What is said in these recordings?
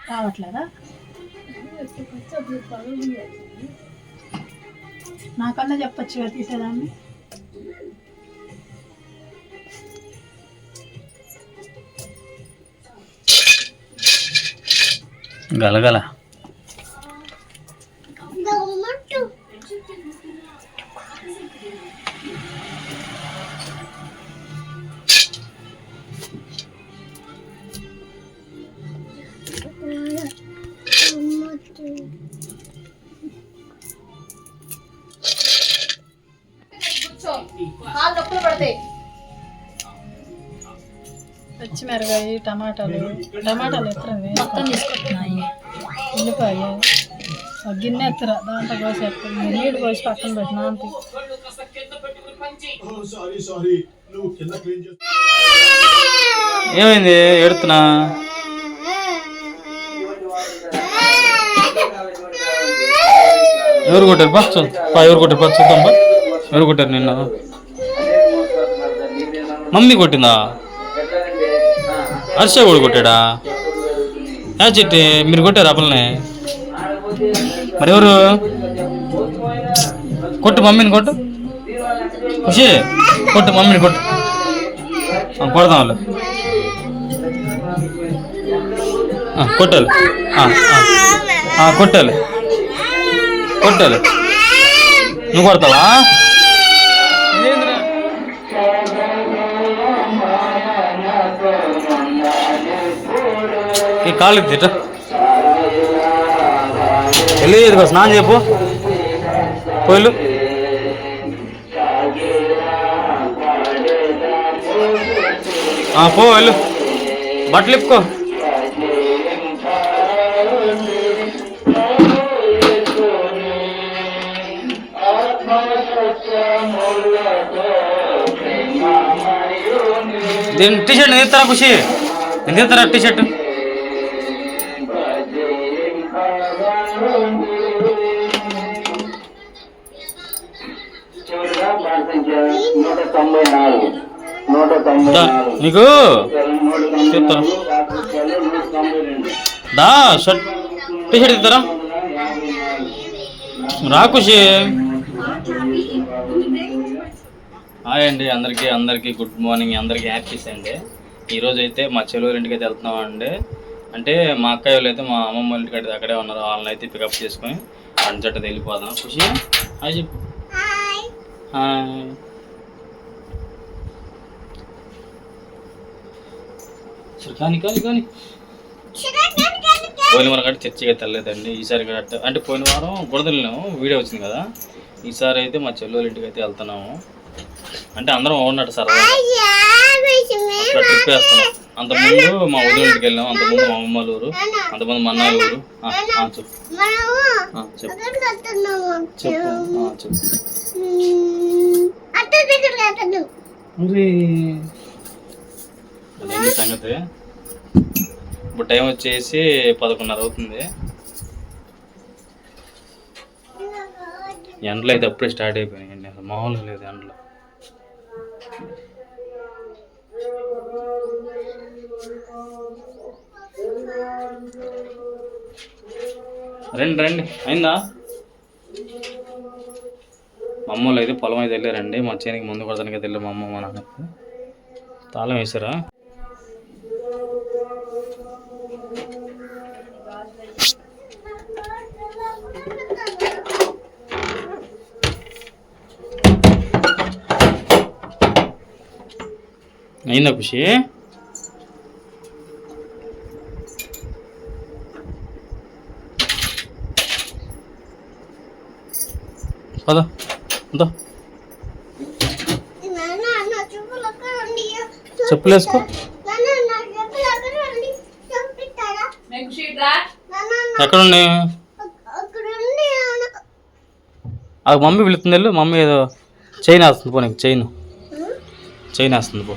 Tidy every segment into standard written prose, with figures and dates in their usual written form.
రావట్లేదా? నాకన్నా చెప్పచ్చు తీసేదాన్ని. గలగల పచ్చిమిరకాయ, టమాటాలు ఎత్తరండి మొత్తం తీసుకుంటున్నాయి. ఉల్లిపాయ గిన్నె ఎత్తర దాంట్లో కోసి ఎత్తరు. నీళ్ళు పోసి పక్కన పెట్టినా అంతే. ఏమైంది ఎడుతున్నా? ఎవరు కొట్టారు ఎవరు కొట్టారు చూద్దాం. ఎవరు కొట్టారు నిన్న? మమ్మీ కొట్టిందా? హర్ష కూడా కొట్టాడా? చెట్టి మీరు కొట్టారు అప్పలనే? మరి ఎవరు కొట్టు? మమ్మీని కొట్టు. ఖుషి కొట్టు, మమ్మీని కొట్టు. కొడదాం వాళ్ళు. కొట్టాలి కొట్టాలి కొట్టాలి. నువ్వు కొడతావా? కాలు తిట్ట వెళ్ళి ఇదిగో స్నానం చెప్పు. పోయిలు పో, వెళ్ళు బట్టలు ఇప్పుకో. దీని టీషర్ట్ నేను తీస్తారా? ఖుషి నేను తీస్తారా టీషర్ట్? నీకు దా షర్ట్ టీషర్ట్ ఇస్తారా? రా ఖుషి. హాయ్ అండి అందరికీ గుడ్ మార్నింగ్, అందరికీ హ్యాపీస్ అండి. ఈరోజు అయితే మా చెల్లెల ఇంటికి అయితే వెళ్తున్నామండి. అంటే మా అక్కయ్య వాళ్ళు అయితే మా అమ్మమ్మ వాళ్ళ ఇంటికి అయితే అక్కడే ఉన్నారు. వాళ్ళని అయితే పికప్ చేసుకొని అంచట వెళ్ళిపోదాం. ఖుషి హాయ్ చెప్పు. హాయ్. కానీ పోయిన వారం కంటే చర్చిగా తెల్లలేదండి. ఈసారి అంటే పోయిన వారం గుడదలను వీడియో వచ్చింది కదా. ఈసారి అయితే మా చెల్లెల ఇంటికి అయితే వెళ్తున్నాము. అంటే అందరం ఉన్నట్టు సార్ అట్లా ట్రిప్ వేస్తున్నాం. అంతకుముందు మా ఉదయం ఇంటికి వెళ్ళాము, అంతకుముందు మా అమ్మమ్మ ఊరు, అంతకుముందు మా అన్నయ్య ఊరు. చెప్పు చెప్పు చెప్పు సంగతి. ఇప్పుడు టైం వచ్చేసి 11:30 అవుతుంది. ఎండలు అయితే అప్పుడే స్టార్ట్ అయిపోయినాయండి. అసలు మామూలుగా లేదు ఎండలు. రండి అయిందా? మా అమ్మలు అయితే పొలం అయితే వెళ్ళారండి. మా చేనికి ముందు కొడతానికి అయితే వెళ్ళారు. మా అమ్మ మా నాన్నకు తాళం వేసారా? అయిందా ఖుషి? పద చెప్పులు వేసుకో. ఎక్కడుండి? ఆ మమ్మీ పిలుస్తుంది వెళ్ళు. మమ్మీ ఏదో చైన్ వేస్తుంది. పో నీకు చైన్ వేస్తుంది. పో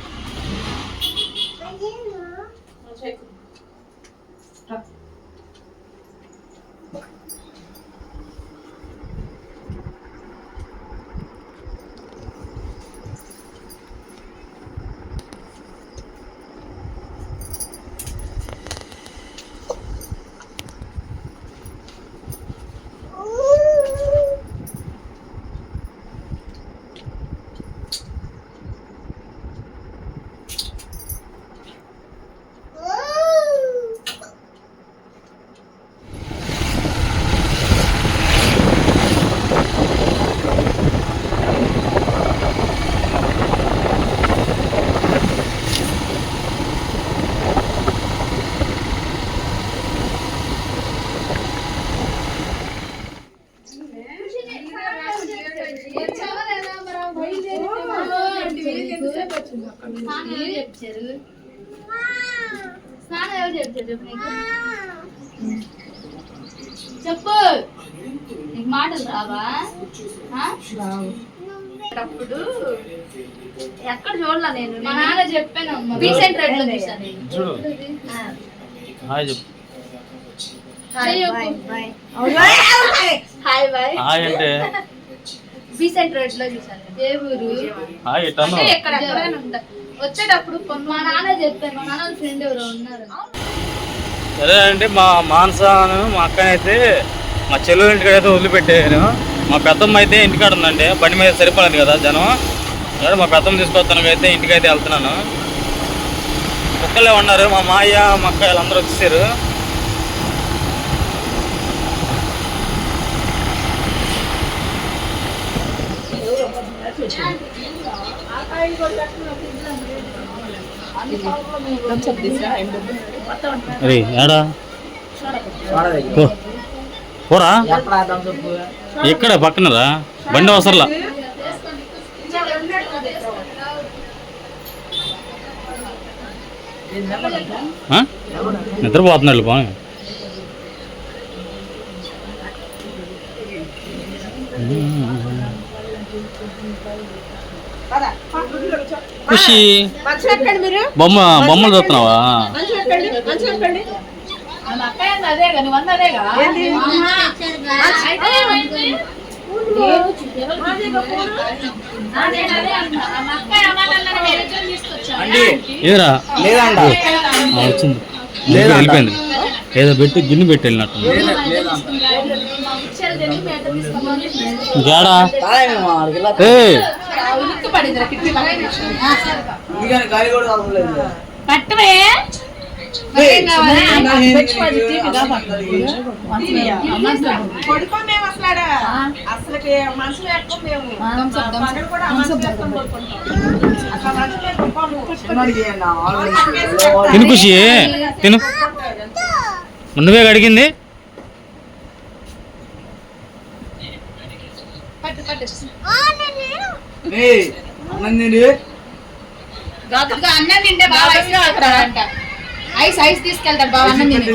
చెప్పు నీకు మాటలు రావా? అప్పుడు ఎక్కడ చూడలా నేను. మా నాన్న చెప్పాను రీసెంట్ రైడ్ లో చూసాను. హాయ్ చెప్పు. Hi boy. హాయ్ అంటే రీసెంట్ రైడ్ లో చూసాను. ఏ ఊరు? హాయ్ ఎట్టను ఎక్కడెక్కడైనా ఉంటా. వచ్చేటప్పుడు మా నాన్న చెప్పాను. మా నాన్న ఫ్రెండ్ ఎవరో ఉన్నారు. సరే అంటే మా మానసాను మా అక్కని అయితే మా చెల్లెల ఇంటికాడ అయితే వదిలిపెట్టాను. మా పెద్దమ్మ అయితే ఇంటికాడ ఉందండి. బండి మీద సరిపడదు కదా జనం. సరే మా పెద్దమ్మ తీసుకొస్తానికి అయితే ఇంటికైతే వెళ్తున్నాను. కుక్కలే ఉన్నారు. మా మాయ మా అక్క వీళ్ళందరూ వచ్చేసారు. అరే ఏడా పోరా ఎక్కడ పక్కనరా బండి అవసరంలా. నిద్రపోతున్నాడు పా. ఖుషి బొమ్మలు చూస్తున్నావా? ఏరా వచ్చింది వెళ్ళిపోయింది. ఏదో పెట్టి గిన్నె పెట్టి వెళ్ళినట్టు. గాడా తిను ఖుషి తిను. నువ్వే అడిగింది. అన్నం తింటే బాగా ఐస్ ఐస్ తీసుకెళ్తాడు బాగా. అన్నం తింటే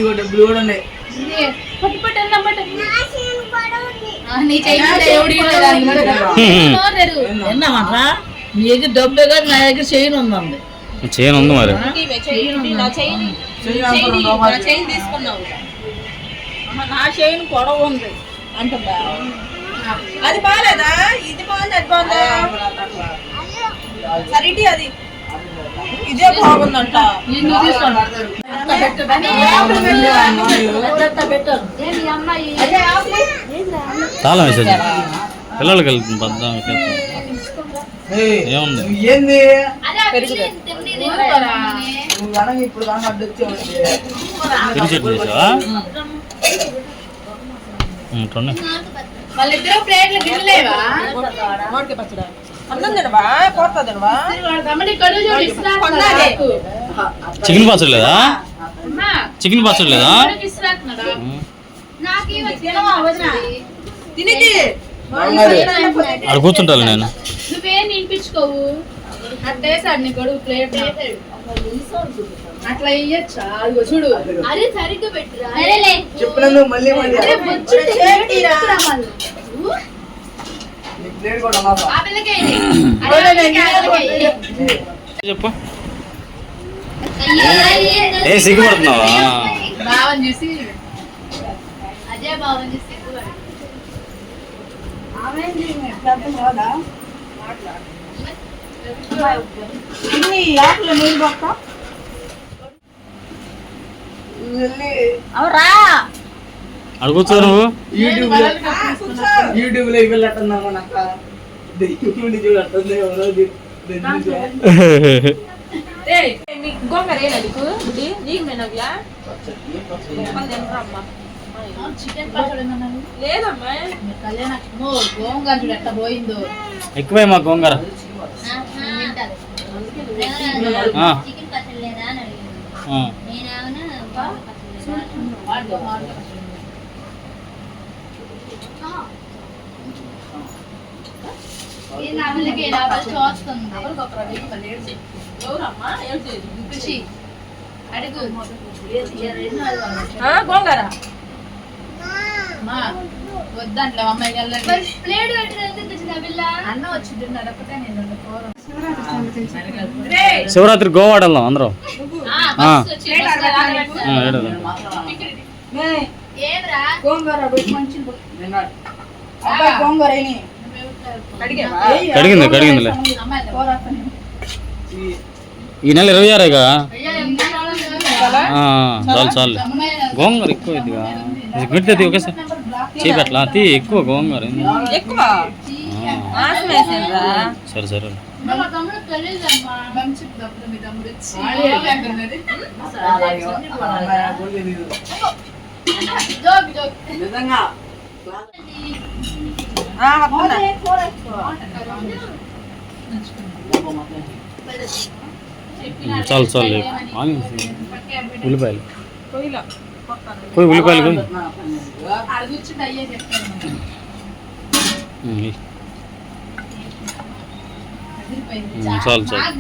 నీకు డబ్బే కాదు, నా దగ్గర చైన్ ఉందండి. చైన్ ఉంది మరి. తీసుకున్నావు నా చైన్ పొడవ ఉంది అంటే అది బాగాలేదా? ఇది బాగుంది, అది బాగుందా? సరే అది ఇదే బాగుందంట. చాలా మెసేజ్ పిల్లలకి వెళ్తుంది. బద్దాం ఏముంది తిరిగి చెట్టు చేసావా? వాళ్ళిద్దరూ ప్లేట్లు గిన్నెలేవా? చికెన్ పచ్చడి లేదా? చికెన్ పచ్చడి లేదా? అక్కడ కూర్చుంటాను నేను. నువ్వేం నింపించుకోవు అట్టేసాడు నీ గొడుగు ప్లేట్. అట్లా ఇయ్యచ్చా? అదిగో చూడు. అరే సరిగ్గా పెట్టురా. చెప్పు. ఏ సిగ్గుపడుతున్నావా? బావని చూసి అజయ్ బావని చూసి అక్కడ కూర్చో నువ్వు. యూట్యూబ్ లో ఇవి పోయిందో ఎక్కువే మా గోంగూర. అడుగు గోంగూర వద్దంటే అమ్మాయి ప్లేట్ పెట్టిన అన్న వచ్చింది అదొకటే నేను శివరాత్రి గోవాడ వెళ్దాం అందరం కడిగిందిలే ఈ నెల 26గా చాలు గోంగూర ఎక్కువ ఇదిగా గట్టిది ఒకేసారి చేపట్ల అతి ఎక్కువ గోంగూర సరే సరే చాలు చాలు ఉల్లిపాయలు పోయి ఉల్లిపాయలు చాలు చాలు